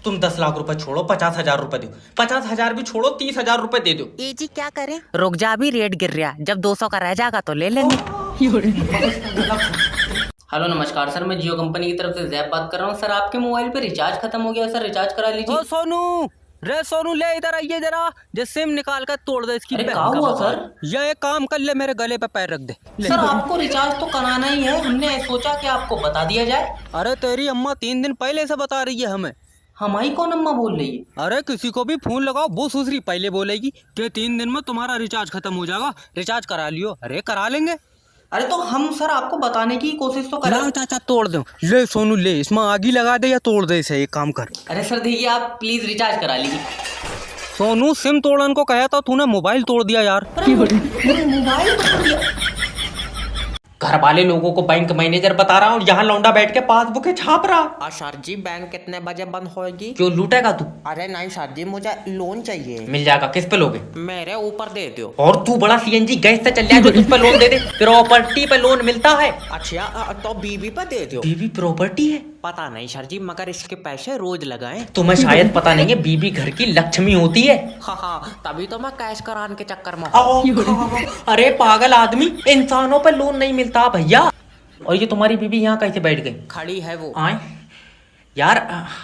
तुम 10 लाख रुपए छोड़ो, 50,000 रुपए दो। 50,000 भी छोड़ो, 30,000 रुपए दे दो। ये जी क्या करें? रुक जा, अभी रेट गिर रहा, जब 200 का रह जाएगा तो ले लेंगे। हेलो नमस्कार सर, मैं जियो कंपनी की तरफ से जैब बात कर रहा हूँ। सर आपके मोबाइल पे रिचार्ज खत्म हो गया सर, रिचार्ज करा लीजिए। ओ सोनू, रे सोनू, ले इधर आइए जरा, जो सिम निकाल कर तोड़ दे इसकी। अरे क्या हुआ सर? ये एक काम कर ले, मेरे गले पे पैर रख दे। सर आपको रिचार्ज तो कराना ही है, हमने सोचा कि आपको बता दिया जाए। अरे तेरी अम्मा 3 दिन पहले से बता रही है हमें। हमारी कौन अम्मा बोल रही है? अरे किसी को भी फोन लगाओ, वो दूसरी पहले बोलेगी कि 3 दिन में तुम्हारा रिचार्ज खत्म हो जाएगा, रिचार्ज करा लियो। अरे करा लेंगे। अरे तो हम सर आपको बताने की कोशिश तो करें। चाचा तोड़ दो। ले सोनू, ले, इसमें आगी लगा दे या तोड़ दे इसे, एक काम कर। अरे सर देखिए, आप प्लीज रिचार्ज करा लीजिए। सोनू, सिम तोड़न को कहा था, तूने मोबाइल तोड़ दिया यार। मोबाइल तोड़ दिया। घर वाले लोगों को बैंक मैनेजर बता रहा हूँ, यहाँ लौंडा बैठ के पासबुक छाप रहा। सर जी, बैंक कितने बजे बंद होगी? क्यों लूटेगा तू? अरे नहीं सर जी, मुझे लोन चाहिए। मिल जाएगा। किस पे लोगे? मेरे ऊपर दे दो। और तू बड़ा सीएनजी गैस से चल जाए जो तुझ पे लोन दे दे। प्रॉपर्टी पे लोन मिलता है। अच्छा, तो बीवी पे दे दो। बीवी प्रॉपर्टी है? पता नहीं सर जी, मगर इसके पैसे रोज लगाएं। तुम्हें शायद पता नहीं है, बीबी घर की लक्ष्मी होती है। हाँ, तभी तो मैं कैश कराने के चक्कर में। अरे पागल आदमी, इंसानों पे लोन नहीं मिलता भैया। और ये तुम्हारी बीबी यहाँ कैसे बैठ गई? खड़ी है वो। आए यार,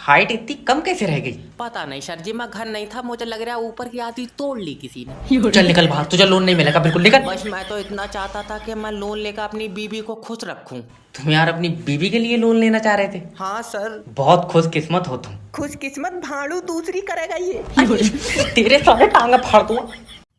हाइट इतनी कम कैसे रह गई? पता नहीं सर जी, मैं घर नहीं था, मुझे लग रहा है ऊपर की आधी तोड़ ली किसी ने। चल निकल बाहर, तुझे लोन नहीं मिलेगा, बिल्कुल निकल। बस मैं तो इतना चाहता था कि मैं लोन लेकर अपनी बीबी को खुश रखूं। तुम यार अपनी बीबी के लिए लोन लेना चाह रहे थे? हाँ सर। बहुत खुशकिस्मत हो तुम। खुशकिस्मत भाड़ू दूसरी करेगा ये। तेरे सारे टांगे फाड़ दूंगा।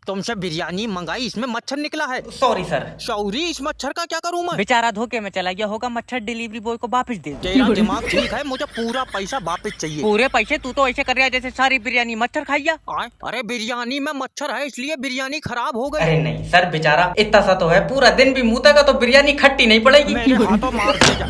तुमसे बिरयानी मंगाई, इसमें मच्छर निकला है। Sorry sir. शौरी, इस मच्छर का क्या करूं मैं? बेचारा धोखे में चला गया होगा, मच्छर डिलीवरी बॉय को वापस दे दे। तेरा दिमाग ठीक है, मुझे पूरा पैसा वापस चाहिए। पूरे पैसे? तू तो ऐसे कर रहा है जैसे सारी बिरयानी मच्छर खाइया। अरे बिरयानी में मच्छर है, इसलिए बिरयानी खराब हो गई। अरे नहीं सर, बेचारा इतना सा तो है, पूरा दिन भी मुँह तो बिरयानी खट्टी नहीं पड़ेगी। मेरे हाथों मार दे जा।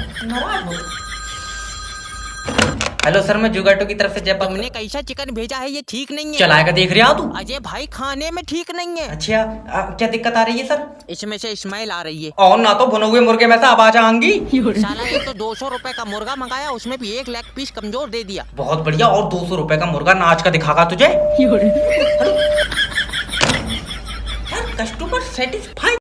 हेलो सर, मैं जुगाटो की तरफ से जब तुमने कैसा चिकन भेजा है, ये ठीक नहीं है। चलाएगा देख रहा तू? अजय भाई, खाने में ठीक नहीं है। अच्छा, क्या दिक्कत आ रही है सर? इसमें से स्मेल आ रही है। और ना तो भुने हुए मुर्गे में से आवाज आएंगी। साला एक तो 200 रुपए का मुर्गा मंगाया, उसमें भी 1 लेग पीस कमजोर दे दिया। बहुत बढ़िया। और 200 रुपए का मुर्गा नाच का दिखागा तुझे? Customer satisfy.